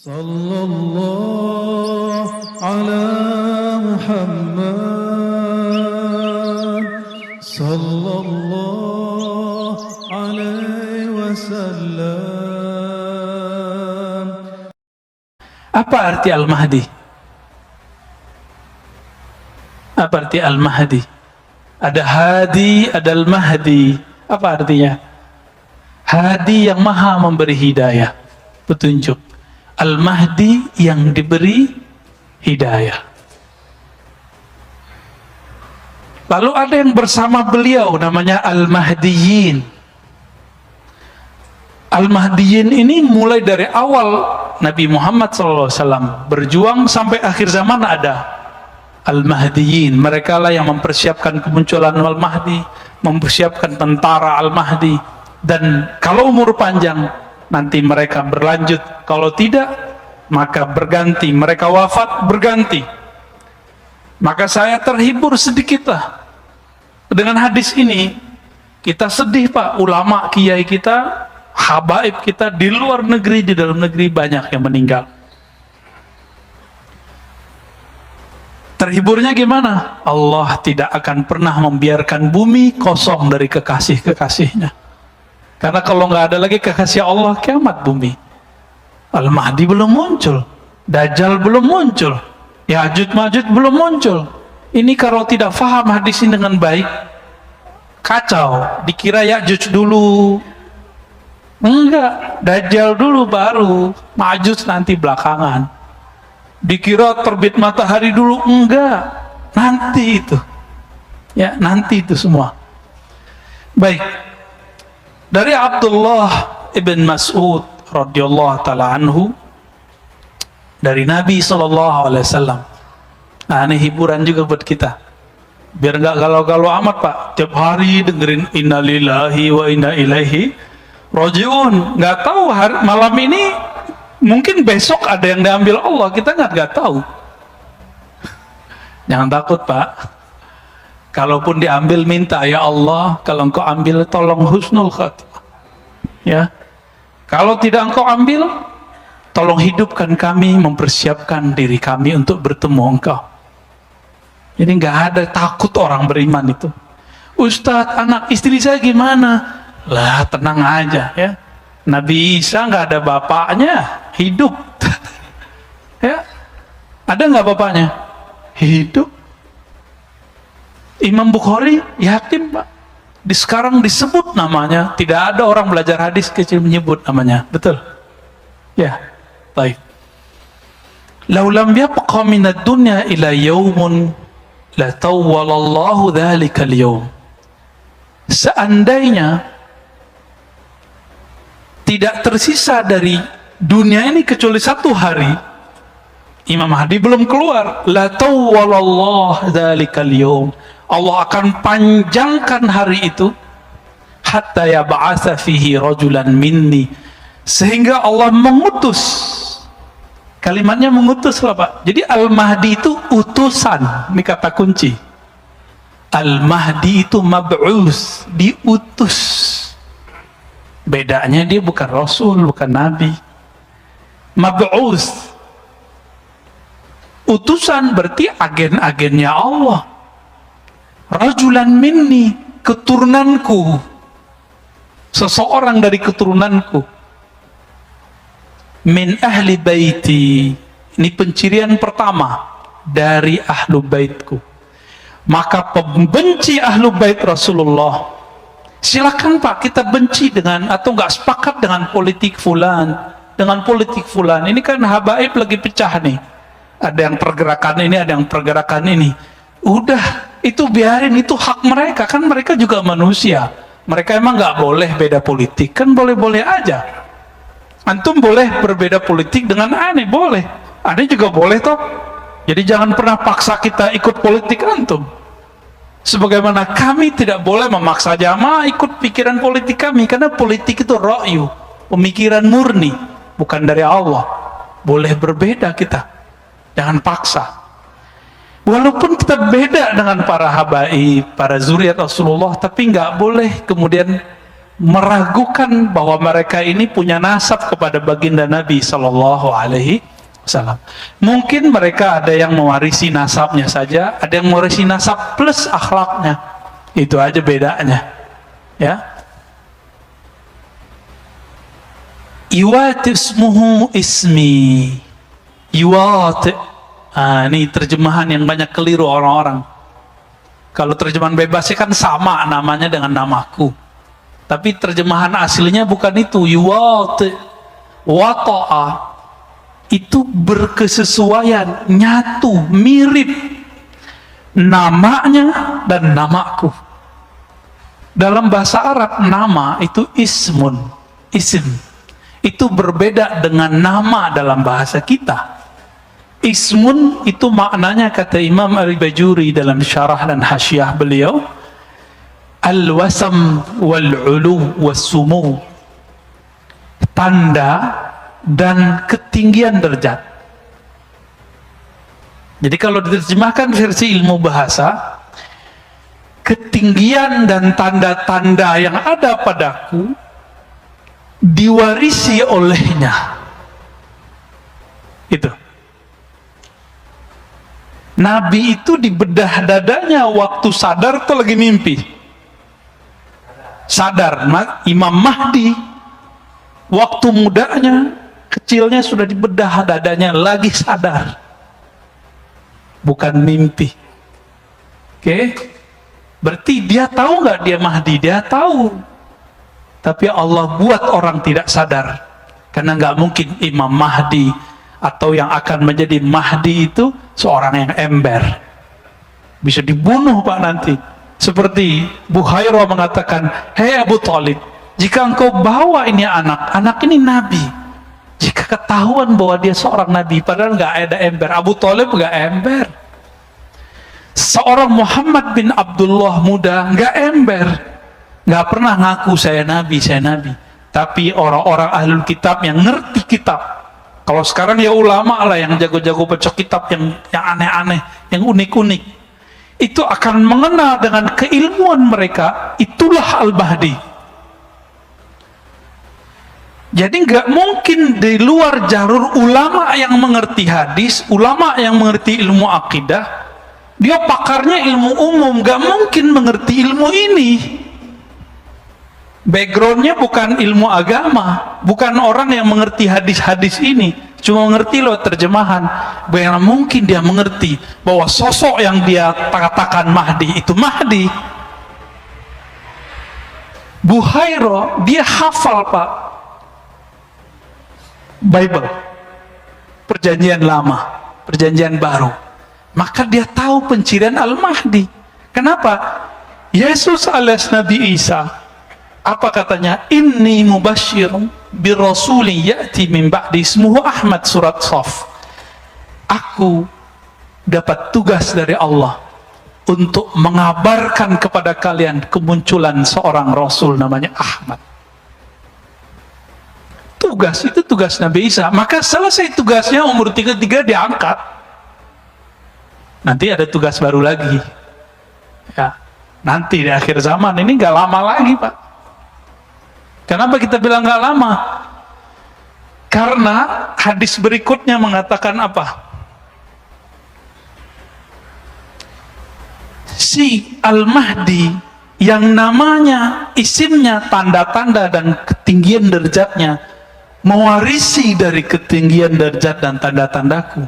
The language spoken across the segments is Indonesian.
Sallallahu ala Muhammad Sallallahu alaihi wasallam. Apa arti Al-Mahdi? Apa arti Al-Mahdi? Ada Hadi, ada Al-Mahdi. Apa artinya? Hadi yang maha memberi hidayah, petunjuk. Al-Mahdi yang diberi hidayah. Lalu ada yang bersama beliau namanya Al-Mahdiyin. Al-Mahdiyin ini mulai dari awal Nabi Muhammad SAW berjuang sampai akhir zaman ada Al-Mahdiyin. Mereka lah yang mempersiapkan kemunculan Al-Mahdi, mempersiapkan tentara Al-Mahdi. Dan kalau umur panjang nanti mereka berlanjut, kalau tidak maka berganti, mereka wafat berganti. Maka saya terhibur sedikitlah dengan hadis ini. Kita sedih Pak, ulama kiai kita, habaib kita di luar negeri, di dalam negeri banyak yang meninggal. Terhiburnya gimana? Allah tidak akan pernah membiarkan bumi kosong dari kekasih-kekasihnya. Karena kalau nggak ada lagi kekasih Allah, kiamat bumi. Al-Mahdi belum muncul, Dajjal belum muncul, Ya'juj Ma'juj belum muncul. Ini kalau tidak faham hadis ini dengan baik, kacau. Dikira Ya'juj dulu, enggak, Dajjal dulu baru, Ma'juj nanti belakangan. Dikira terbit matahari dulu, enggak, nanti itu. Ya, nanti itu semua. Baik. Dari Abdullah ibn Mas'ud radhiyallahu taala anhu, dari Nabi SAW. Nah, ini hiburan juga buat kita, biar nggak galau-galau amat Pak. Tiap hari dengerin innalillahi wa inna ilaihi rajiun. Nggak tahu malam ini, mungkin besok ada yang diambil Allah, kita nggak tahu. Jangan takut Pak. Kalaupun diambil, minta, ya Allah, kalau engkau ambil tolong husnul khatimah. Ya. Kalau tidak engkau ambil, tolong hidupkan kami, mempersiapkan diri kami untuk bertemu engkau. Jadi nggak ada takut orang beriman itu. Ustadz, anak istri saya gimana? Lah, tenang aja ya. Nabi Isa nggak ada bapaknya, hidup. Ya. Ada nggak bapaknya? Hidup. Imam Bukhari yatim Pak. Sekarang disebut namanya, tidak ada orang belajar hadis kecil menyebut namanya, betul? Ya, baik. Laulam yabqa minad dunya ila yaumun la tawwalallahu dzalikal yaum. Seandainya tidak tersisa dari dunia ini kecuali satu hari, Imam Mahdi belum keluar, la tawwalallahu dzalikal yaum. Allah akan panjangkan hari itu hatta yab'atsa fihi rajulan minni, sehingga Allah mengutus. Kalimatnya mengutus lah Pak. Jadi Al-Mahdi itu utusan, ini kata kunci. Al-Mahdi itu mab'us, diutus. Bedanya dia bukan Rasul, bukan Nabi. Mab'us, utusan berarti agen-agennya Allah. Rajulan minni, keturunanku, seseorang dari keturunanku. Min ahli baiti, ini pencirian pertama dari ahlu baitku. Maka pembenci ahlu bait Rasulullah, silakan Pak, kita benci dengan atau nggak sepakat dengan politik fulan, dengan politik fulan. Ini kan habaib lagi pecah nih. Ada yang pergerakan ini, ada yang pergerakan ini. Udah, itu biarin, itu hak mereka, kan mereka juga manusia. Mereka emang nggak boleh beda politik, kan boleh-boleh aja. Antum boleh berbeda politik dengan aneh, boleh. Aneh juga boleh toh. Jadi jangan pernah paksa kita ikut politik antum. Sebagaimana kami tidak boleh memaksa jamaah ikut pikiran politik kami, karena politik itu ra'yu, pemikiran murni, bukan dari Allah. Boleh berbeda kita, jangan paksa. Walaupun kita beda dengan para habaib, para zuriat Rasulullah, tapi nggak boleh kemudian meragukan bahwa mereka ini punya nasab kepada baginda Nabi Sallallahu Alaihi Wasallam. Mungkin mereka ada yang mewarisi nasabnya saja, ada yang mewarisi nasab plus akhlaknya. Itu aja bedanya. Ya. Iwati ismuhu ismi. Iwati. Ini terjemahan yang banyak keliru orang-orang. Kalau terjemahan bebasnya kan sama namanya dengan namaku. Tapi terjemahan aslinya bukan itu. Yuwati wata'a itu berkesesuaian, nyatu, mirip namanya dan namaku. Dalam bahasa Arab nama itu ismun, isim. Itu berbeda dengan nama dalam bahasa kita. Ismun itu maknanya, kata Imam Al-Bajuri dalam syarah dan hasyiah beliau, al-wasam wal-ulu was-sumu, tanda dan ketinggian derajat. Jadi kalau diterjemahkan versi ilmu bahasa, ketinggian dan tanda-tanda yang ada padaku diwarisi olehnya. Itu Nabi itu dibedah dadanya waktu sadar atau lagi mimpi? Sadar. Imam Mahdi waktu mudanya, kecilnya sudah dibedah dadanya, lagi sadar, bukan mimpi. Oke? Berarti dia tahu nggak dia Mahdi? Dia tahu. Tapi Allah buat orang tidak sadar, karena nggak mungkin Imam Mahdi atau yang akan menjadi Mahdi itu seorang yang ember, bisa dibunuh Pak nanti. Seperti Buhairah mengatakan, hei Abu Talib, jika engkau bawa ini anak ini Nabi, jika ketahuan bahwa dia seorang Nabi, padahal nggak ada ember. Abu Talib nggak ember. Seorang Muhammad bin Abdullah muda nggak ember, nggak pernah ngaku saya Nabi. Tapi orang-orang ahlul kitab yang ngerti kitab, kalau sekarang ya ulama lah yang jago-jago baca kitab, yang aneh-aneh, yang unik-unik, itu akan mengenal dengan keilmuan mereka, itulah Al-Mahdi. Jadi nggak mungkin di luar jalur ulama yang mengerti hadis, ulama yang mengerti ilmu akidah, dia pakarnya ilmu umum, nggak mungkin mengerti ilmu ini. Backgroundnya bukan ilmu agama, bukan orang yang mengerti hadis-hadis ini, cuma mengerti loh terjemahan. Bagaimana mungkin dia mengerti bahwa sosok yang dia katakan Mahdi itu Mahdi? Buhairah dia hafal Pak Bible, perjanjian lama, perjanjian baru, maka dia tahu pencirian Al-Mahdi. Kenapa? Yesus alias Nabi Isa, apa katanya? Inni mubasyirun birrasulin ya'ti min ba'di ismuhu Ahmad, surat Shaf. Aku dapat tugas dari Allah untuk mengabarkan kepada kalian kemunculan seorang rasul namanya Ahmad. Tugas itu tugas Nabi Isa. Maka selesai tugasnya umur 33 diangkat. Nanti ada tugas baru lagi. Ya, nanti di akhir zaman ini nggak lama lagi Pak. Kenapa kita bilang nggak lama? Karena hadis berikutnya mengatakan apa? Si Al-Mahdi yang namanya, isimnya, tanda-tanda dan ketinggian derajatnya mewarisi dari ketinggian derajat dan tanda-tandaku,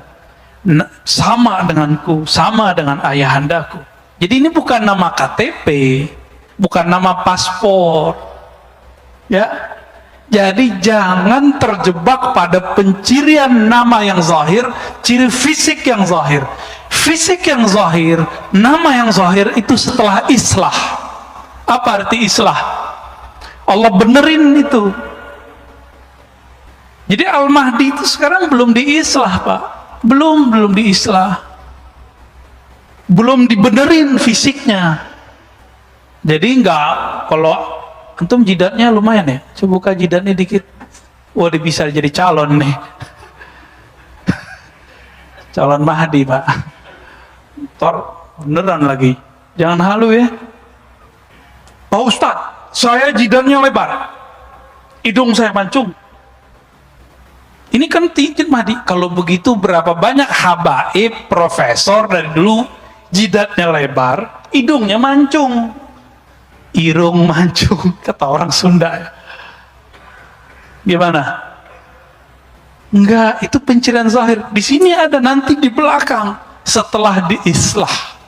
sama denganku, sama dengan ayahandaku. Jadi ini bukan nama KTP, bukan nama paspor. Ya, jadi jangan terjebak pada pencirian nama yang zahir, ciri fisik yang zahir. Fisik yang zahir, nama yang zahir itu setelah islah. Apa arti islah? Allah benerin itu. Jadi Al-Mahdi itu sekarang belum diislah Pak, belum diislah, belum dibenerin fisiknya. Jadi enggak, kalau antum jidatnya lumayan ya, coba buka jidatnya dikit. Wah, dia bisa jadi calon nih. Calon Mahdi Pak. Tor beneran lagi. Jangan halu ya. Pak Ustadz, saya jidatnya lebar, hidung saya mancung. Ini kan titik Mahdi. Kalau begitu berapa banyak habaib, profesor dari dulu jidatnya lebar, hidungnya mancung, irung mancung, kata orang Sunda ya. Gimana? Enggak, itu pencirian zahir. Di sini ada, nanti di belakang setelah diislah.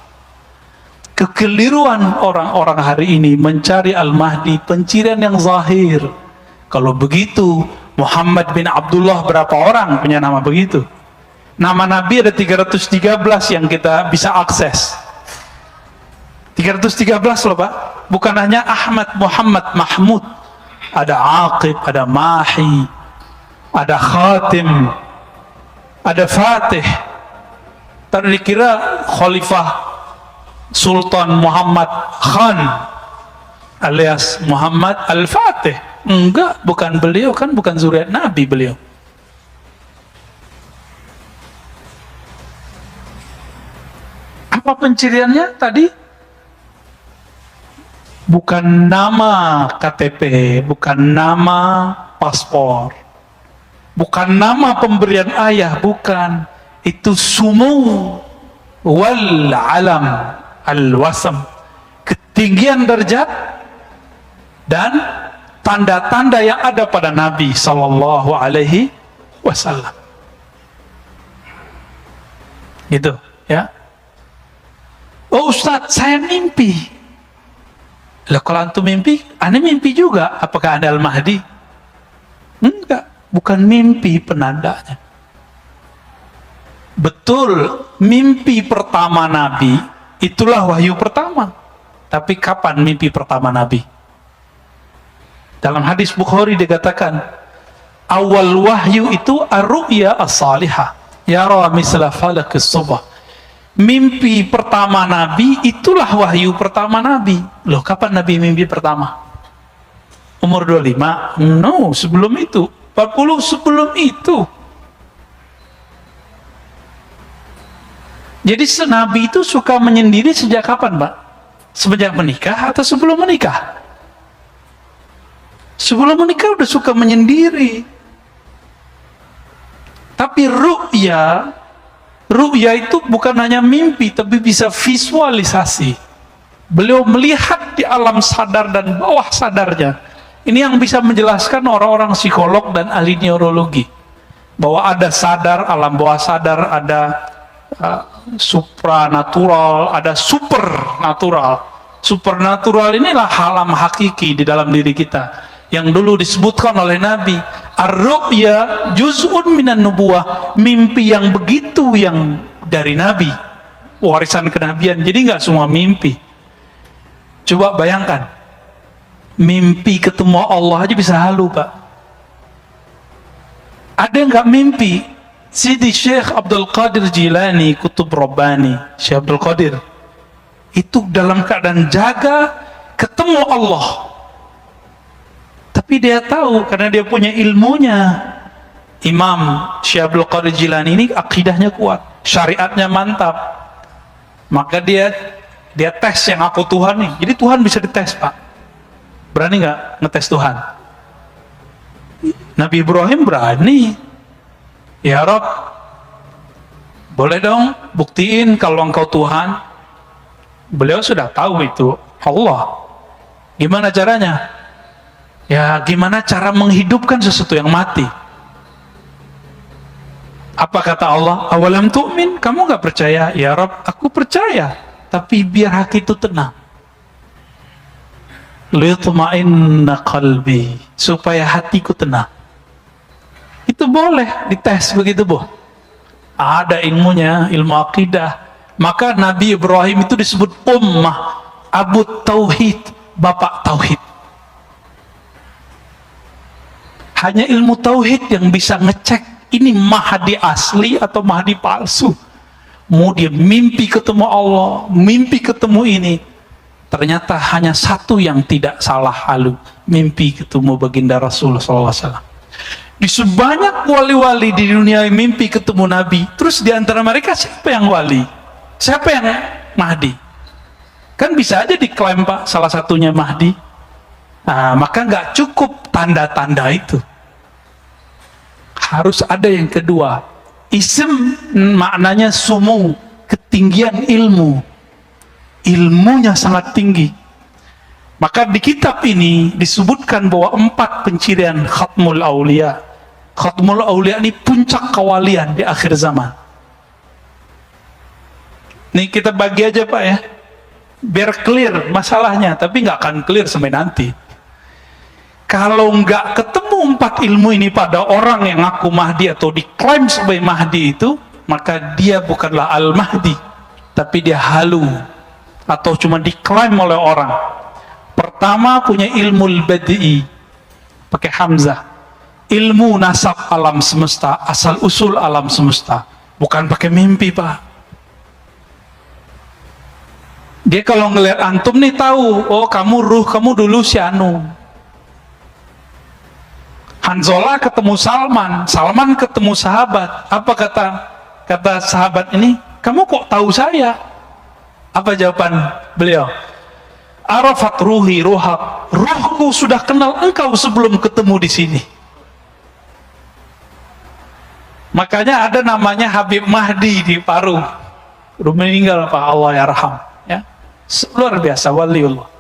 Kekeliruan orang-orang hari ini mencari Al-Mahdi pencirian yang zahir. Kalau begitu Muhammad bin Abdullah berapa orang punya nama begitu? Nama Nabi ada 313 yang kita bisa akses. 313 loh Pak. Bukan hanya Ahmad, Muhammad, Mahmud. Ada Aqib, ada Mahi, ada Khatim, ada Fatih. Tadi dikira Khalifah Sultan Muhammad Khan alias Muhammad Al-Fatih. Enggak, bukan beliau, kan bukan zuriat Nabi beliau. Apa penciriannya tadi? Bukan nama KTP, bukan nama paspor, bukan nama pemberian ayah, bukan. Itu sumu wal alam al-wasam, ketinggian derajat dan tanda-tanda yang ada pada Nabi Sallallahu Alaihi Wasallam. Gitu ya. Oh Ustadz, saya mimpi. Lah kalau antum mimpi, ane mimpi juga. Apakah anda Al-Mahdi? Enggak, bukan mimpi penandanya. Betul, mimpi pertama Nabi itulah wahyu pertama. Tapi kapan mimpi pertama Nabi? Dalam hadis Bukhari dikatakan, awal wahyu itu ar-ru'ya as-salihah, yara misla falakis subah. Mimpi pertama Nabi itulah wahyu pertama Nabi. Loh, kapan Nabi mimpi pertama? Umur 25? No, sebelum itu. 40 sebelum itu. Jadi Nabi itu suka menyendiri sejak kapan, Pak? Sejak menikah atau sebelum menikah? Sebelum menikah udah suka menyendiri. Tapi ru'ya itu bukan hanya mimpi, tapi bisa visualisasi. Beliau melihat di alam sadar dan bawah sadarnya. Ini yang bisa menjelaskan orang-orang psikolog dan ahli neurologi, bahwa ada sadar, alam bawah sadar, ada supranatural, ada supernatural. Supernatural inilah alam hakiki di dalam diri kita, yang dulu disebutkan oleh Nabi, ar-ru'ya juz'un minan nubuwah, mimpi yang begitu yang dari Nabi, warisan kenabian. Jadi nggak semua mimpi. Coba bayangkan, mimpi ketemu Allah aja bisa halu, Pak. Ada yang nggak mimpi? Sidi Syekh Abdul Qadir Jilani, Kutub Rabbani, Syekh Abdul Qadir, itu dalam keadaan jaga ketemu Allah. Tapi dia tahu, karena dia punya ilmunya. Imam Syekh Abdul Qadir Jilani ini akidahnya kuat, syariatnya mantap. Maka dia tes yang aku Tuhan nih. Jadi Tuhan bisa dites, Pak. Berani nggak ngetes Tuhan? Nabi Ibrahim berani. Ya Rob, boleh dong buktiin kalau engkau Tuhan. Beliau sudah tahu itu Allah. Gimana caranya? Ya, gimana cara menghidupkan sesuatu yang mati? Apa kata Allah? Awalam tu'min? Kamu nggak percaya? Ya Rob, aku percaya, tapi biar hati itu tenang. Liyutma'inna qalbi, supaya hatiku tenang. Itu boleh dites begitu, Bu. Ada ilmunya, ilmu akidah. Maka Nabi Ibrahim itu disebut ummah, Abu Tauhid, bapak Tauhid. Hanya ilmu Tauhid yang bisa ngecek ini Mahdi asli atau Mahdi palsu. Mau dia mimpi ketemu Allah, mimpi ketemu ini. Ternyata hanya satu yang tidak salah halu, mimpi ketemu baginda Rasulullah SAW. Di sebanyak wali-wali di dunia yang mimpi ketemu Nabi, terus di antara mereka siapa yang wali? Siapa yang Mahdi? Kan bisa aja diklaim, Pak, salah satunya Mahdi. Nah, maka nggak cukup tanda-tanda itu. Harus ada yang kedua. Ism maknanya sumu, ketinggian ilmu. Ilmunya sangat tinggi. Maka di kitab ini disebutkan bahwa 4 pencirian Khatmul Aulia. Khatmul Aulia ini puncak kewalian di akhir zaman. Nih kita bagi aja Pak ya, biar clear masalahnya, tapi nggak akan clear sampai nanti. Kalau nggak ketemu 4 ilmu ini pada orang yang ngaku Mahdi atau diklaim sebagai Mahdi itu, maka dia bukanlah Al-Mahdi, tapi dia halu atau cuma diklaim oleh orang. Pertama punya ilmu al-badi'i, pakai hamzah, ilmu nasab alam semesta, asal usul alam semesta, bukan pakai mimpi Pak. Dia kalau ngelihat antum nih tahu, oh kamu ruh kamu dulu si anu. Hanzalah ketemu Salman, Salman ketemu sahabat. Apa kata sahabat ini? Kamu kok tahu saya? Apa jawaban beliau? Arafat ruhi ruhak. Ruhku sudah kenal engkau sebelum ketemu di sini. Makanya ada namanya Habib Mahdi di Paru. Udah meninggal Pak, Allah yarham. Ya, luar biasa waliullah.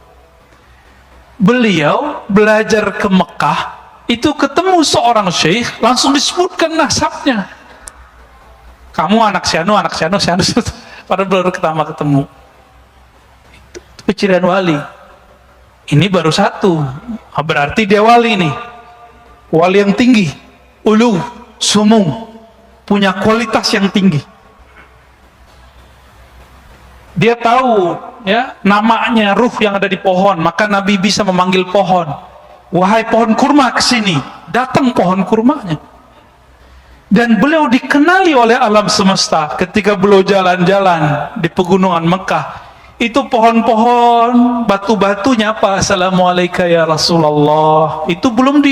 Beliau belajar ke Mekah. Itu ketemu seorang syekh, langsung disebutkan nasabnya. Kamu anak sianu, pada baru pertama ketemu. Itu pencirian wali. Ini baru satu, berarti dia wali nih. Wali yang tinggi, ulu, sumung, punya kualitas yang tinggi. Dia tahu ya namanya ruh yang ada di pohon, maka Nabi bisa memanggil pohon. Wahai pohon kurma kesini, datang pohon kurmanya. Dan beliau dikenali oleh alam semesta ketika beliau jalan-jalan di pegunungan Mekah. Itu pohon-pohon, batu-batunya apa? Assalamualaikum ya Rasulullah. Itu belum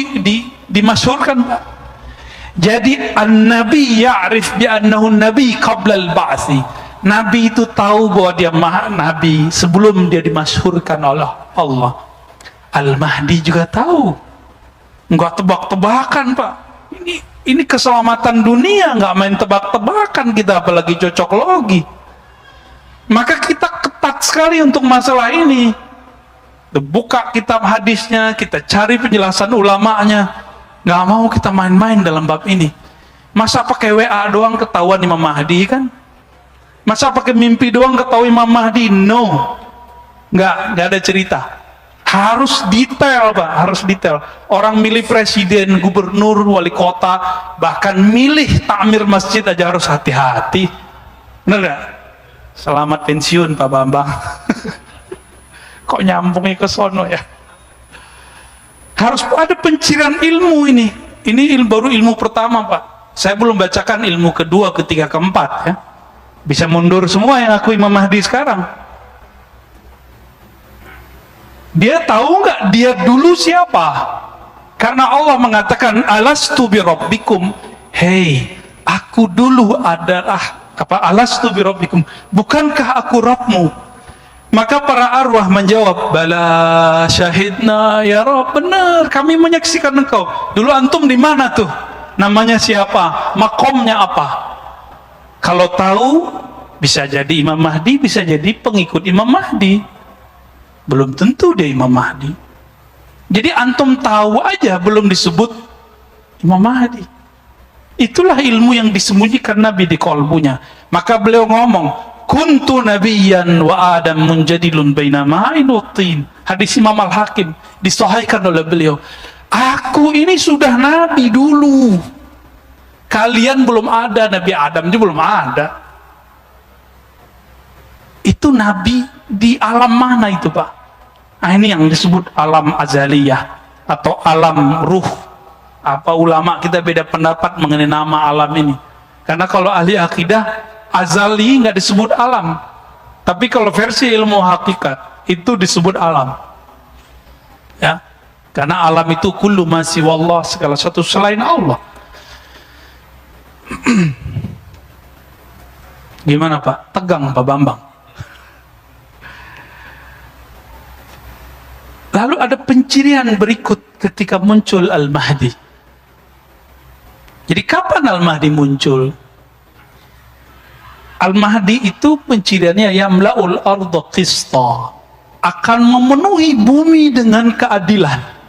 dimasyhurkan Pak. Jadi an-nabi ya'rif bi'annahu nabi qabla al-ba'thi. Nabi itu tahu bahwa dia nabi sebelum dia dimasyhurkan oleh Allah. Al-Mahdi juga tahu. Enggak tebak-tebakan Pak. Ini keselamatan dunia, nggak main tebak-tebakan kita, apalagi cocok logi. Maka kita ketat sekali untuk masalah ini. Buka kitab hadisnya, kita cari penjelasan ulamanya. Nggak mau kita main-main dalam bab ini. Masa pakai WA doang ketahuan Imam Mahdi kan? Masa pakai mimpi doang ketahuan Imam Mahdi? No, nggak ada cerita. Harus detail Pak, harus detail. Orang milih presiden, gubernur, wali kota, bahkan milih takmir masjid aja harus hati-hati. Benar nggak? Selamat pensiun Pak Bambang. Kok nyambungnya ke sono ya? Harus ada pencirian ilmu ini. Ini baru ilmu pertama Pak. Saya belum bacakan ilmu kedua, ketiga, keempat ya. Bisa mundur semua yang aku Imam Mahdi sekarang. Dia tahu nggak dia dulu siapa? Karena Allah mengatakan alastu bi rabbikum. Hei, aku dulu adalah apa? Alastu bi rabbikum. Bukankah aku Rabbmu? Maka para arwah menjawab, bala syahidna ya Rabb, benar kami menyaksikan engkau. Dulu antum di mana tuh? Namanya siapa? Makomnya apa? Kalau tahu, bisa jadi Imam Mahdi, bisa jadi pengikut Imam Mahdi. Belum tentu dia Imam Mahdi. Jadi antum tahu aja belum disebut Imam Mahdi. Itulah ilmu yang disembunyikan Nabi di kolbunya. Maka beliau ngomong, kuntu nabiyyan wa adam munjadilun baina ma'in wa tin. Hadis Imam Al-Hakim disahihkan oleh beliau. Aku ini sudah nabi dulu. Kalian belum ada, Nabi Adam juga belum ada. Itu nabi di alam mana itu Pak? Nah, ini yang disebut alam azaliyah atau alam ruh. Apa ulama kita beda pendapat mengenai nama alam ini. Karena kalau ahli akidah azali nggak disebut alam, tapi kalau versi ilmu hakikat itu disebut alam. Ya, karena alam itu kullu ma siwallah, segala sesuatu selain Allah. Gimana Pak? Tegang Pak Bambang? Lalu ada pencirian berikut ketika muncul Al-Mahdi. Jadi kapan Al-Mahdi muncul? Al-Mahdi itu penciriannya yamla'ul arda qista, akan memenuhi bumi dengan keadilan.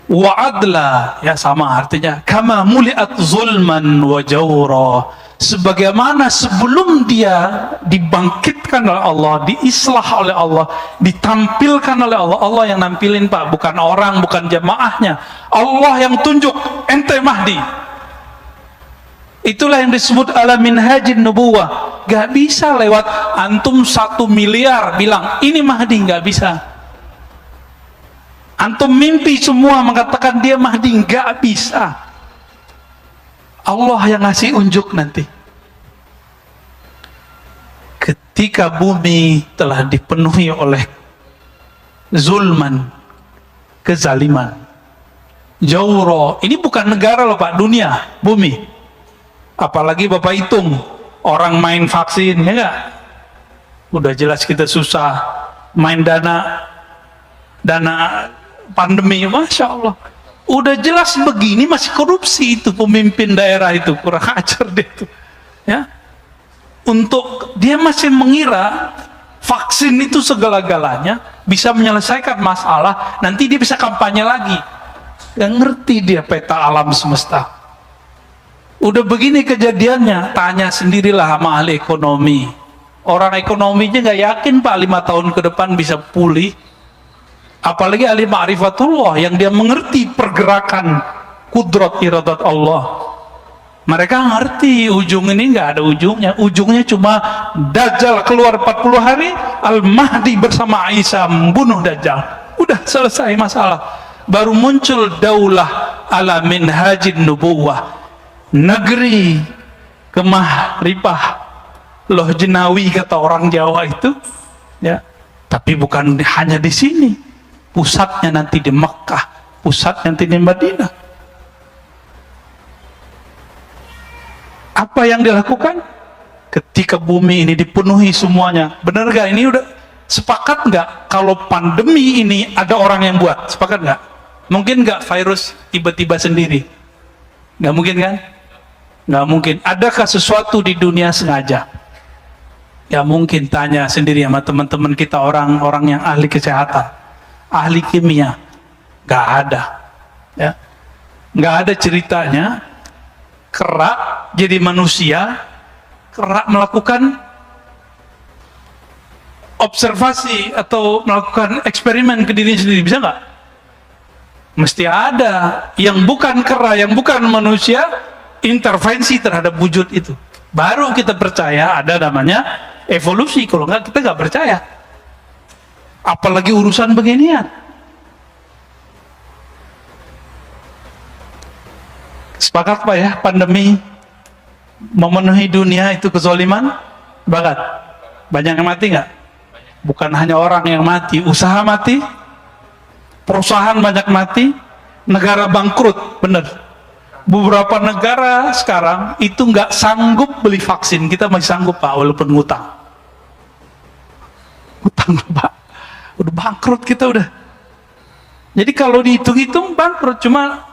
Wa adla, ya sama artinya, kama muliat zulman wa jawra, sebagaimana sebelum dia dibangkitkan oleh Allah, diislah oleh Allah, ditampilkan oleh Allah. Allah yang nampilin Pak, bukan orang, bukan jamaahnya. Allah yang tunjuk, ente Mahdi. Itulah yang disebut ala minhajin nubuwah. Gak bisa lewat antum 1 miliar bilang ini Mahdi, gak bisa. Antum mimpi semua mengatakan dia Mahdi, gak bisa. Allah yang ngasih unjuk nanti. Ketika bumi telah dipenuhi oleh zulman, kezaliman, jawro, ini bukan negara loh Pak, dunia, bumi. Apalagi Bapak hitung orang main vaksin, ya enggak? Udah jelas kita susah main dana pandemi, Masya Allah. Udah jelas begini masih korupsi itu pemimpin daerah itu, kurang ajar deh itu. Ya, untuk dia masih mengira vaksin itu segala-galanya bisa menyelesaikan masalah, nanti dia bisa kampanye lagi. Gak ngerti dia peta alam semesta. Udah begini kejadiannya, tanya sendirilah sama ahli ekonomi. Orang ekonominya nggak yakin Pak 5 tahun ke depan bisa pulih. Apalagi ahli ma'rifatullah yang dia mengerti pergerakan kudrat iradat Allah. Mereka ngerti ujung ini nggak ada ujungnya. Ujungnya cuma Dajjal keluar 40 hari, Al-Mahdi bersama Isa membunuh Dajjal. Udah selesai masalah. Baru muncul daulah ala minhajin nubuwah. Negeri kemah ripah loh jenawi kata orang Jawa itu, ya. Tapi bukan hanya di sini, pusatnya nanti di Mekkah, pusatnya nanti di Madinah. Apa yang dilakukan ketika bumi ini dipenuhi semuanya? Benar gak ini? Udah sepakat nggak kalau pandemi ini ada orang yang buat? Sepakat nggak? Mungkin nggak virus tiba-tiba sendiri? Nggak mungkin kan? Nggak mungkin. Adakah sesuatu di dunia sengaja? Ya mungkin, tanya sendiri sama teman-teman kita orang-orang yang ahli kesehatan, ahli kimia. Nggak ada, ya. Nggak ada ceritanya kera jadi manusia, kera melakukan observasi atau melakukan eksperimen ke diri sendiri, bisa nggak? Mesti ada yang bukan kera, yang bukan manusia intervensi terhadap wujud itu, baru kita percaya ada namanya evolusi. Kalau enggak kita nggak percaya, apalagi urusan beginian. Sepakat Pak ya, pandemi memenuhi dunia itu kezaliman. Sepakat? Banyak yang mati nggak? Bukan hanya orang yang mati, usaha mati, perusahaan banyak mati, negara bangkrut, bener. Beberapa negara sekarang itu nggak sanggup beli vaksin. Kita masih sanggup Pak, walaupun ngutang. Utang Pak, udah bangkrut kita udah. Jadi kalau dihitung-hitung bangkrut, cuma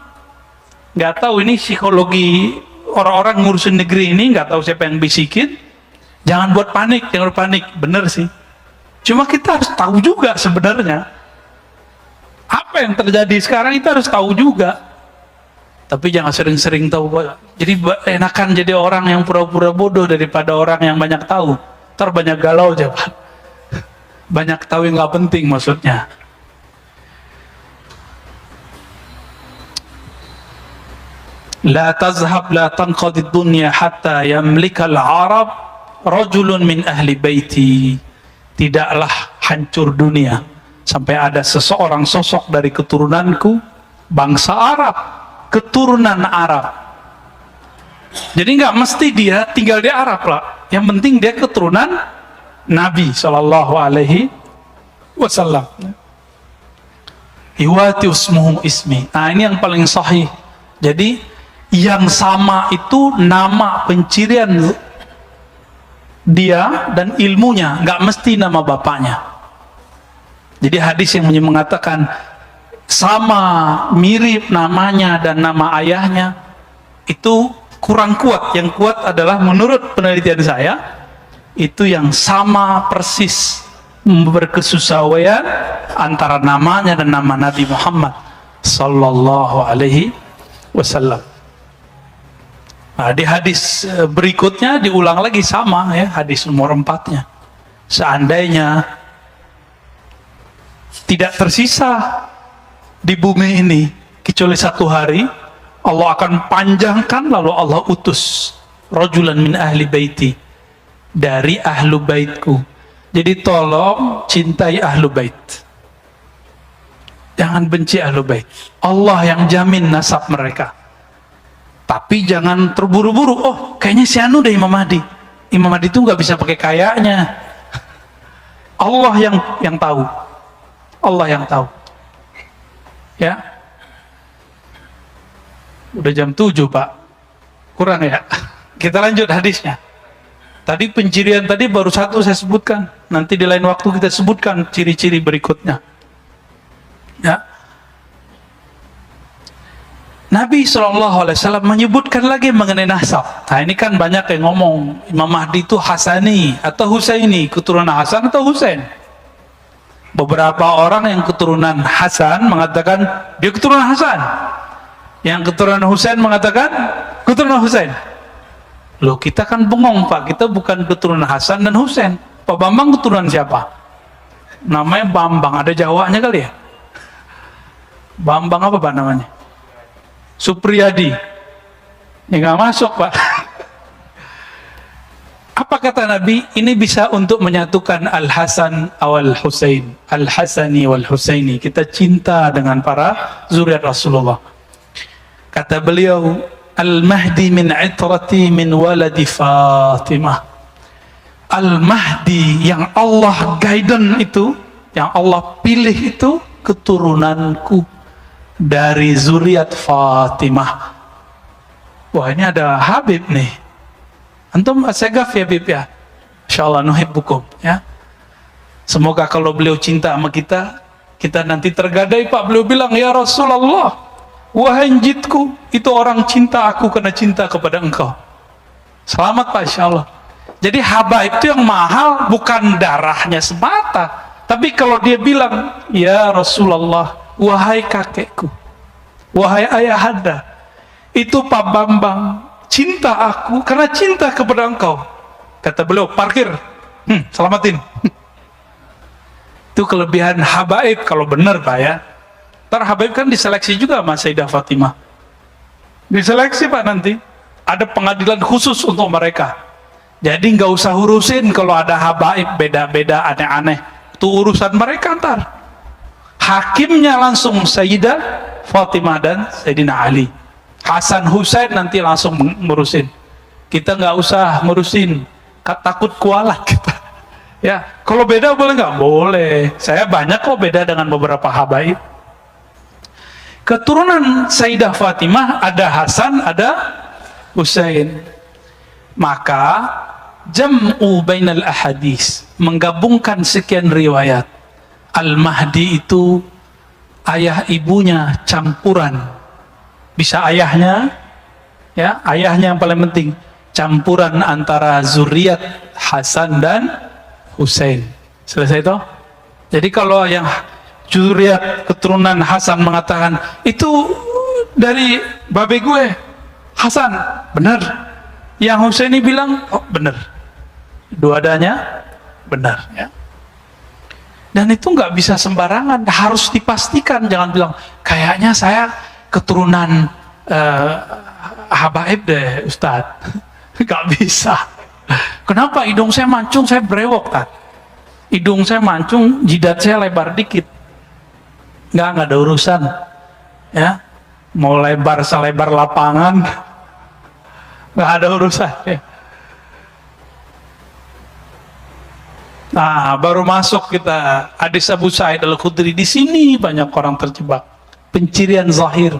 nggak tahu ini psikologi orang-orang ngurusin negeri ini, nggak tahu siapa yang bisikin. Jangan buat panik, jangan panik, bener sih. Cuma kita harus tahu juga sebenarnya apa yang terjadi sekarang, kita harus tahu juga. Tapi jangan sering-sering tahu. Jadi enakan jadi orang yang pura-pura bodoh daripada orang yang banyak tahu. Ntar banyak galau aja Pak. Banyak tahu yang nggak penting maksudnya. La tazhab la tanqadid dunya hatta yamlikal Arab rajulun min ahli baiti. Tidaklah hancur dunia sampai ada seseorang sosok dari keturunanku, bangsa Arab, keturunan Arab. Jadi nggak mesti dia tinggal di Arab lah, yang penting dia keturunan Nabi Shallallahu Alaihi Wasallam. Iwati usmuhu ismi. Nah ini yang paling sahih. Jadi yang sama itu nama pencirian dia dan ilmunya, nggak mesti nama bapaknya. Jadi hadis yang mengatakan sama mirip namanya dan nama ayahnya itu kurang kuat. Yang kuat adalah menurut penelitian saya itu yang sama persis berkesesuaian antara namanya dan nama Nabi Muhammad sallallahu alaihi wasallam. Nah, di hadis berikutnya diulang lagi sama ya, hadis nomor 4-nya. Seandainya tidak tersisa di bumi ini kecuali 1 hari, Allah akan panjangkan, lalu Allah utus rajulan min ahli baiti, dari ahlu baitku. Jadi tolong cintai ahlu bait, jangan benci ahlu bait. Allah yang jamin nasab mereka. Tapi jangan terburu-buru, oh kayaknya si anu deh Imam Mahdi. Imam Mahdi itu nggak bisa pakai kayaknya. Allah yang tahu. Allah yang tahu. Ya. Udah jam 7 Pak. Kurang ya. Kita lanjut hadisnya. Tadi pencirian tadi baru 1 saya sebutkan. Nanti di lain waktu kita sebutkan ciri-ciri berikutnya. Ya. Nabi SAW menyebutkan lagi mengenai nasab. Nah ini kan banyak yang ngomong Imam Mahdi itu Hasani atau Husaini, keturunan Hasan atau Husain. Beberapa orang yang keturunan Hasan mengatakan dia keturunan Hasan, yang keturunan Husain mengatakan keturunan Husain. Loh kita kan bengong Pak, kita bukan keturunan Hasan dan Husain. Pak Bambang keturunan siapa? Namanya Bambang, ada Jawanya kali ya? Bambang apa Pak namanya? Supriyadi. Ya nggak masuk Pak. Apa kata Nabi? Ini bisa untuk menyatukan Al-Hasan wal Husain, Al-Hasani wal Husaini. Kita cinta dengan para zuriat Rasulullah. Kata beliau, Al-Mahdi min itrati min waladi Fatimah. Al-Mahdi yang Allah guidance itu, yang Allah pilih itu keturunanku dari zuriat Fatimah. Wah ini ada Habib nih. Antum segaf ya Habib ya. Insyaallah nuhibbukum ya. Semoga kalau beliau cinta sama kita, kita nanti tergadai Pak. Beliau bilang, ya Rasulullah, wahai jitku, itu orang cinta aku karena cinta kepada engkau. Selamat Pak insyaallah. Jadi habaib itu yang mahal bukan darahnya semata, tapi kalau dia bilang, ya Rasulullah, wahai kakekku, wahai ayahanda, itu Pak Bambang cinta aku karena cinta kepada engkau. Kata beliau, parkir, selamatin. Itu kelebihan habaib kalau benar Pak ya. Ntar habaib kan diseleksi juga sama Sayyidah Fatimah. Diseleksi Pak nanti. Ada pengadilan khusus untuk mereka. Jadi nggak usah urusin kalau ada habaib beda-beda aneh-aneh. Itu urusan mereka ntar. Hakimnya langsung Sayyidah Fatimah dan Sayyidina Ali. Hasan Husain nanti langsung ngurusin. Kita nggak usah ngurusin, takut kualat kita. Ya, kalau beda boleh nggak? Boleh. Saya banyak kok beda dengan beberapa habaib. Keturunan Sayyidah Fatimah ada Hasan, ada Husain. Maka jam'u bainal ahadis, menggabungkan sekian riwayat. Al-Mahdi itu ayah ibunya campuran. Bisa ayahnya, ya ayahnya yang paling penting, campuran antara zuriat Hasan dan Husain. Selesai itu? Jadi kalau yang zuriat keturunan Hasan mengatakan itu dari babe gue Hasan, benar. Yang Husaini bilang, oh benar. Dua-duanya benar ya. Dan itu nggak bisa sembarangan, harus dipastikan. Jangan bilang kayaknya saya keturunan habaib deh Ustadz. Nggak bisa. Kenapa? Hidung saya mancung, saya brewok kan. Hidung saya mancung, jidat saya lebar dikit. Nggak ada urusan ya. Mau lebar selebar lapangan, nggak ada urusan ya. Nah, baru masuk kita hadis Abu Sa'id Al-Khudri. Di sini banyak orang terjebak. Pencirian zahir.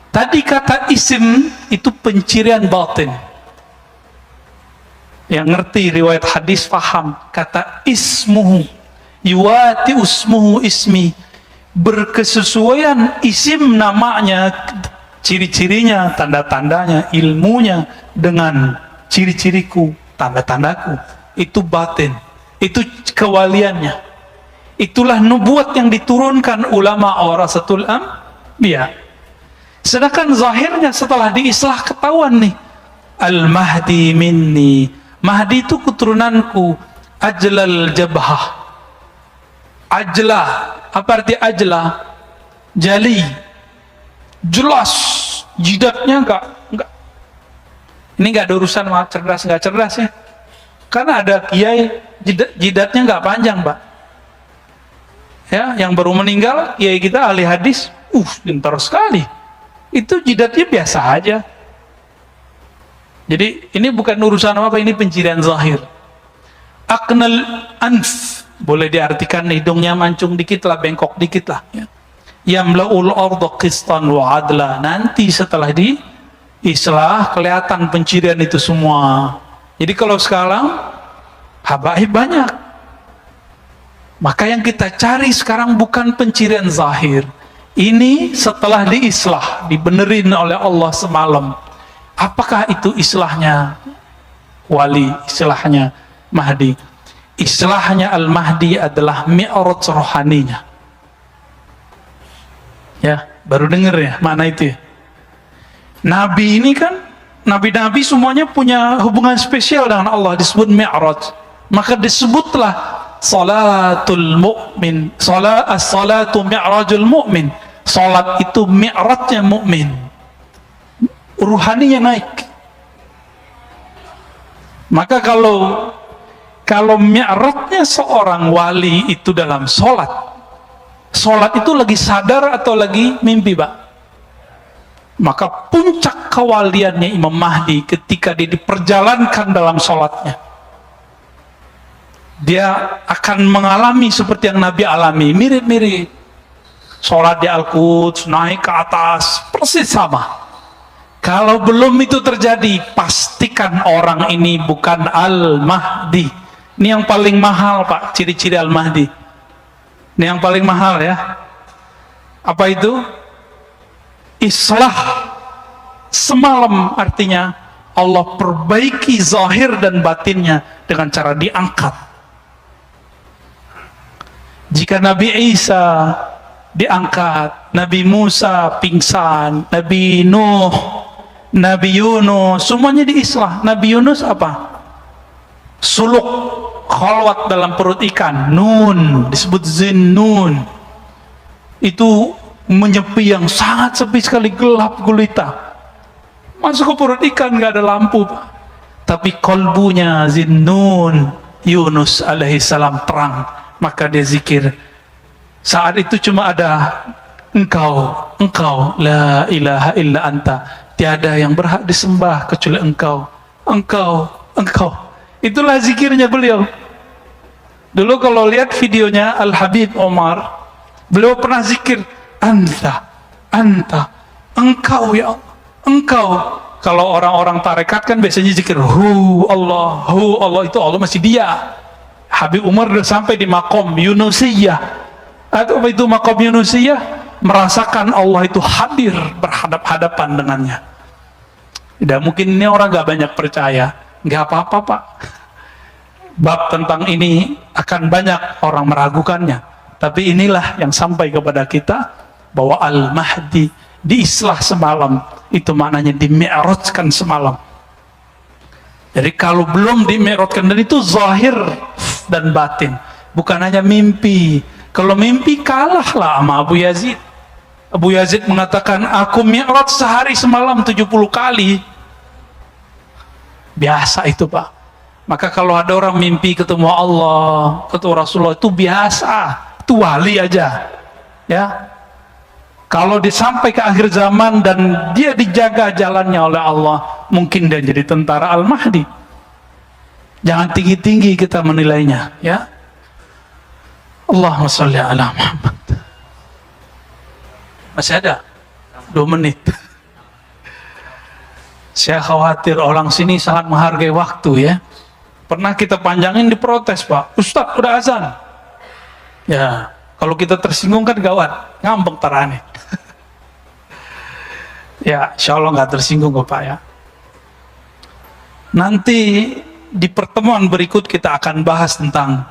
Tadi kata isim itu pencirian batin. Yang ngerti riwayat hadis paham. Kata ismuhu yuwati usmuhu ismi, berkesesuaian isim namanya, ciri-cirinya, tanda-tandanya, ilmunya dengan ciri-ciriku, tanda-tandaku. Itu batin, itu kewaliannya. Itulah nubuat yang diturunkan ulama warasatul anbiya. Sedangkan zahirnya setelah diislah ketahuan nih, Al-Mahdi minni, Mahdi itu keturunanku, ajlal jabhah. Ajlah, apa arti ajlah? Jali, jelas, jidatnya enggak. Ini enggak ada urusan sama cerdas enggak cerdas ya. Karena ada kiai jidatnya enggak panjang, Pak. Ya, yang baru meninggal kiai kita ahli hadis, pintar sekali. Itu jidatnya biasa aja. Jadi ini bukan urusan apa, ini pencirian zahir. Aknal anf, boleh diartikan hidungnya mancung dikit lah, bengkok dikit lah ya. Yamla'ul arda qistan wa adla, nanti setelah diislah kelihatan pencirian itu semua. Jadi kalau sekarang habaib banyak, maka yang kita cari sekarang bukan pencirian zahir. Ini setelah diislah, dibenerin oleh Allah semalam. Apakah itu islahnya wali, islahnya Mahdi? Islahnya Al-Mahdi adalah mi'raj rohaninya. Ya, baru dengar ya mana itu ya? Nabi ini kan, nabi-nabi semuanya punya hubungan spesial dengan Allah, disebut mi'raj. Maka disebutlah salatul mu'min, as-salatu mi'rajul mu'min. Salat itu mi'rajnya mukmin, ruhaninya naik. Maka kalau mi'rajnya seorang wali itu dalam salat itu lagi sadar atau lagi mimpi, Pak? Maka puncak kewaliannya Imam Mahdi ketika dia diperjalankan dalam salatnya, dia akan mengalami seperti yang Nabi alami, mirip-mirip. Sholat di Al-Quds, naik ke atas, persis sama. Kalau belum itu terjadi, pastikan orang ini bukan Al-Mahdi. Ini yang paling mahal, Pak, ciri-ciri Al-Mahdi. Ini yang paling mahal ya. Apa itu? Islah semalam, artinya Allah perbaiki zahir dan batinnya dengan cara diangkat. Jika Nabi Isa diangkat, Nabi Musa pingsan, Nabi Nuh, Nabi Yunus, semuanya diislah. Nabi Yunus apa? Suluk, khalwat dalam perut ikan, nun, disebut zinnun. Itu menyepi yang sangat sepi sekali, gelap gulita. Masuk ke perut ikan, nggak ada lampu, Pak. Tapi kolbunya zinnun, Yunus alaihissalam terang, maka dia zikir. Saat itu cuma ada engkau, la ilaha illa anta, tiada yang berhak disembah kecuali engkau. Itulah zikirnya beliau. Dulu kalau lihat videonya Al-Habib Omar, beliau pernah zikir, anta, engkau ya Allah, engkau. Kalau orang-orang tarekat kan biasanya zikir, hu Allah, itu Allah masih dia. Habib Umar sudah sampai di makom Yunusiyah. Atau itu makom Yunusiyah, merasakan Allah itu hadir berhadap-hadapan dengannya. Tidak mungkin, ini orang gak banyak percaya. Gak apa-apa, Pak. Bab tentang ini akan banyak orang meragukannya. Tapi inilah yang sampai kepada kita, bahwa Al-Mahdi diislah semalam. Itu maknanya dimi'rajkan semalam. Jadi kalau belum dimi'rajkan, dan itu zahir dan batin, bukan hanya mimpi. Kalau mimpi kalahlah sama Abu Yazid. Abu Yazid mengatakan, aku mi'raj sehari semalam 70 kali. Biasa itu, Pak. Maka kalau ada orang mimpi ketemu Allah, ketemu Rasulullah, itu biasa, itu wali aja. Ya. Kalau dia sampai ke akhir zaman dan dia dijaga jalannya oleh Allah, mungkin dia jadi tentara Al-Mahdi. Jangan tinggi-tinggi kita menilainya, ya. Allahumma sholli ala Muhammad. Masih ada 2 menit. Saya khawatir orang sini sangat menghargai waktu ya. Pernah kita panjangin, diprotes, Pak. Ustaz udah azan. Ya, kalau kita tersinggung kan gawat, ngambek tarane. Ya, insya Allah nggak tersinggung kok Pak ya. Nanti di pertemuan berikut kita akan bahas tentang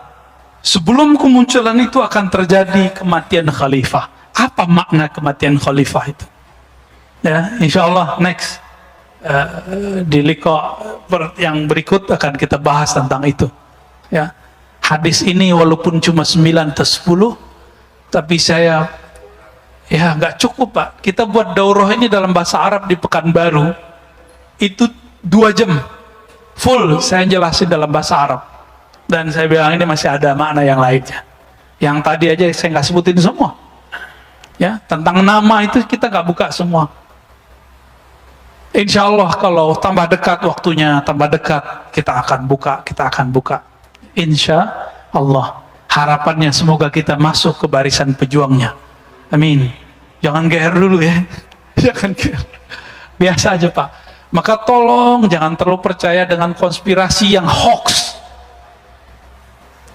sebelum kemunculan itu akan terjadi kematian khalifah. Apa makna kematian khalifah itu? Ya, insya Allah next di liqa yang berikut akan kita bahas tentang itu. Ya, hadis ini walaupun cuma 9 atau 10, tapi saya ya nggak cukup Pak. Kita buat daurah ini dalam bahasa Arab di Pekanbaru itu 2 jam full saya jelasin dalam bahasa Arab, dan saya bilang ini masih ada makna yang lainnya. Yang tadi aja saya nggak sebutin semua. Ya, tentang nama itu kita nggak buka semua. Insya Allah kalau tambah dekat waktunya, tambah dekat kita akan buka. Insya Allah. Harapannya semoga kita masuk ke barisan pejuangnya. Amin. Jangan GR dulu ya. Jangan GR. Biasa aja Pak. Maka tolong jangan terlalu percaya dengan konspirasi yang hoax.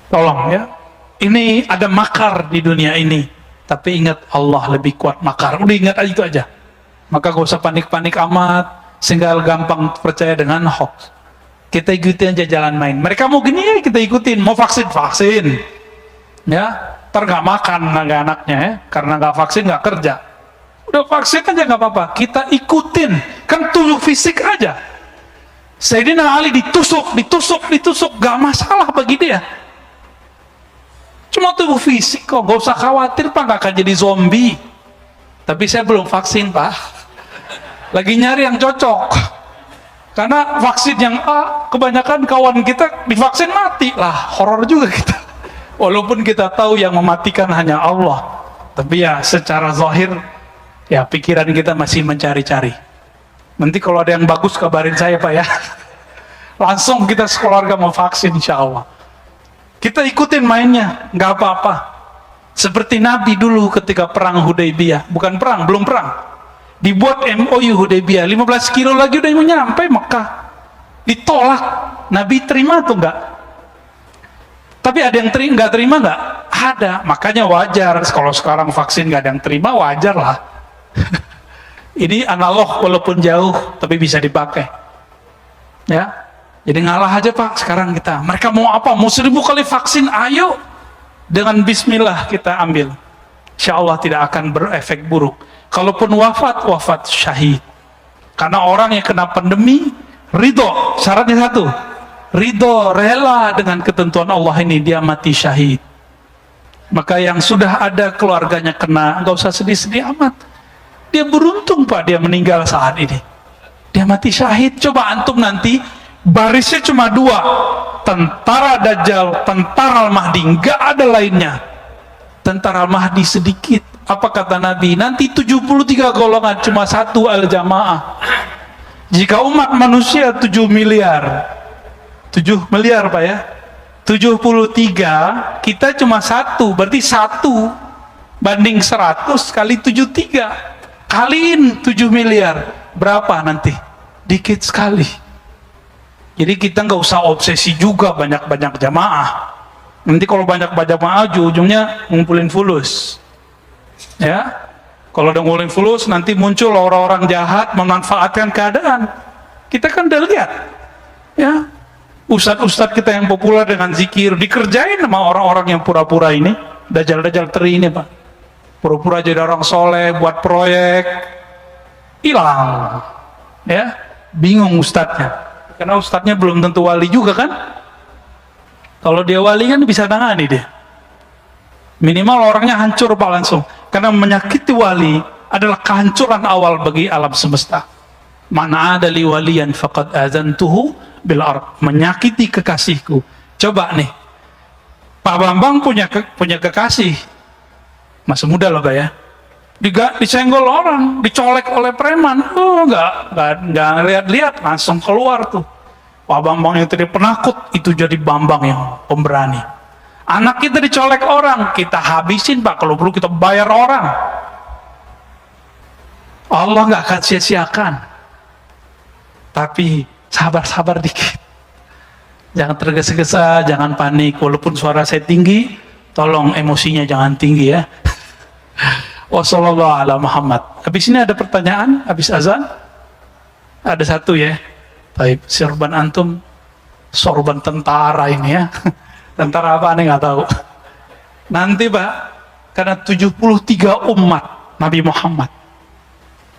Tolong ya. Ini ada makar di dunia ini. Tapi ingat Allah lebih kuat makar. Udah ingat aja itu aja. Maka gak usah panik-panik amat. Sehingga gampang percaya dengan hoax. Kita ikutin aja jalan main. Mereka mau gini ya kita ikutin. Mau vaksin. Ya. Ntar gak makan anaknya ya. Karena gak vaksin gak kerja. Udah vaksin aja gak apa-apa. Kita ikutin. Kan tubuh fisik aja. Sayyidina Ali ditusuk. Gak masalah bagi dia. Cuma tubuh fisik kok. Gak usah khawatir Pak. Gak akan jadi zombie. Tapi saya belum vaksin Pak. Lagi nyari yang cocok. Karena vaksin yang A, kebanyakan kawan kita divaksin mati. Lah horor juga kita. Walaupun kita tahu yang mematikan hanya Allah. Tapi ya secara zahir, ya pikiran kita masih mencari-cari. Nanti kalau ada yang bagus kabarin saya Pak ya. Langsung kita sekeluarga mau vaksin insya Allah. Kita ikutin mainnya, nggak apa-apa. Seperti Nabi dulu ketika perang Hudaybiyah. Bukan perang, belum perang. Dibuat MOU Hudaybiyah, 15 kilo lagi udah mau nyampe Mekah. Ditolak. Nabi terima tuh enggak? Tapi ada yang nggak terima nggak? Ada. Makanya wajar kalau sekarang vaksin nggak ada yang terima, wajar lah. Ini analog walaupun jauh tapi bisa dipakai. Ya. Jadi ngalah aja Pak sekarang kita. Mereka mau apa? Mau 1000 kali vaksin, ayo. Dengan bismillah kita ambil. Insya Allah tidak akan berefek buruk. Kalaupun wafat syahid. Karena orang yang kena pandemi, ridho. Syaratnya satu. Ridho, rela dengan ketentuan Allah ini, dia mati syahid. Maka yang sudah ada keluarganya kena, nggak usah sedih-sedih amat. Dia beruntung Pak, dia meninggal saat ini. Dia mati syahid. Coba antum nanti, barisnya cuma 2. Tentara Dajjal, tentara Al-Mahdi, nggak ada lainnya. Tentara Al-Mahdi sedikit. Apa kata Nabi? Nanti 73 golongan, cuma 1 al-jamaah. Jika umat manusia 7 miliar, 7 miliar Pak ya, 73, kita cuma 1, berarti 1 banding 100 kali 73, kaliin 7 miliar, berapa nanti? Dikit sekali. Jadi kita nggak usah obsesi juga banyak-banyak jamaah. Nanti kalau banyak-banyak jamaah, ujungnya ngumpulin fulus. Ya, kalau udah ngumpulin fulus, nanti muncul orang-orang jahat memanfaatkan keadaan. Kita kan udah lihat, ya, ustadz-ustadz kita yang populer dengan zikir dikerjain sama orang-orang yang pura-pura ini, dajjal-dajjal teri ini Pak. Pura-pura jadi orang soleh, buat proyek, hilang. Ya, bingung ustadznya. Karena ustadznya belum tentu wali juga kan. Kalau dia wali kan bisa tangani dia. Minimal orangnya hancur Pak langsung. Karena menyakiti wali adalah kehancuran awal bagi alam semesta. Mana ada li waliyan faqad azantuhu bil ard. Menyakiti kekasihku. Coba nih. Pak Bambang punya kekasih. Masih muda loh Pak ya. Disenggol orang, dicolek oleh preman. Oh, enggak lihat-lihat, langsung keluar tuh. Pak Bambang yang tadi penakut, itu jadi Bambang yang pemberani. Anak kita dicolek orang, kita habisin Pak, kalau perlu kita bayar orang. Allah nggak akan sia-siakan. Tapi sabar-sabar dikit. Jangan tergesa-gesa, jangan panik. Walaupun suara saya tinggi, Tolong emosinya jangan tinggi ya. Wassallallahu ala Muhammad. Habis ini ada pertanyaan, habis azan? Ada satu ya. Baik, sorban antum, sorban tentara ini ya. Tentara apa nih nggak tahu. Nanti Pak, karena 73 umat Nabi Muhammad,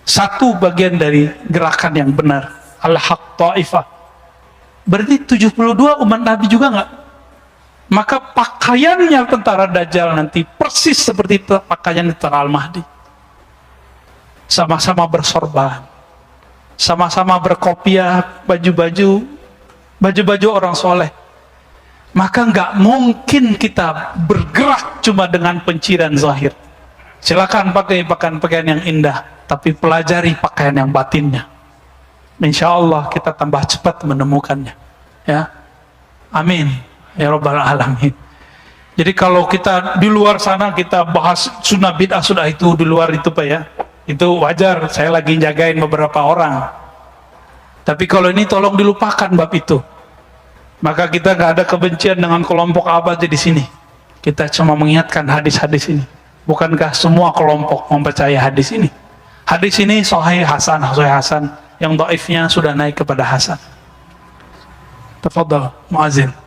satu bagian dari gerakan yang benar, Al-Haq Ta'ifah. Berarti 72 umat Nabi juga nggak? Maka pakaiannya tentara Dajjal nanti persis seperti pakaian tentara Al-Mahdi. Sama-sama bersorban, sama-sama berkopiah, baju-baju orang soleh. Maka nggak mungkin kita bergerak cuma dengan penciran zahir. Silakan pakai pakaian yang indah, tapi pelajari pakaian yang batinnya. Insya Allah kita tambah cepat menemukannya. Ya, amin. Ya Rabbal Alamin. Jadi kalau kita di luar sana kita bahas sunnah bid'ah sudah itu di luar itu Pak ya, itu wajar. Saya lagi jagain beberapa orang. Tapi kalau ini tolong dilupakan bab itu. Maka kita nggak ada kebencian dengan kelompok apa aja di sini. Kita cuma mengingatkan hadis-hadis ini. Bukankah semua kelompok mempercayai hadis ini? Hadis ini sahih hasan, yang dhaifnya sudah naik kepada hasan. Tafadhal muazin.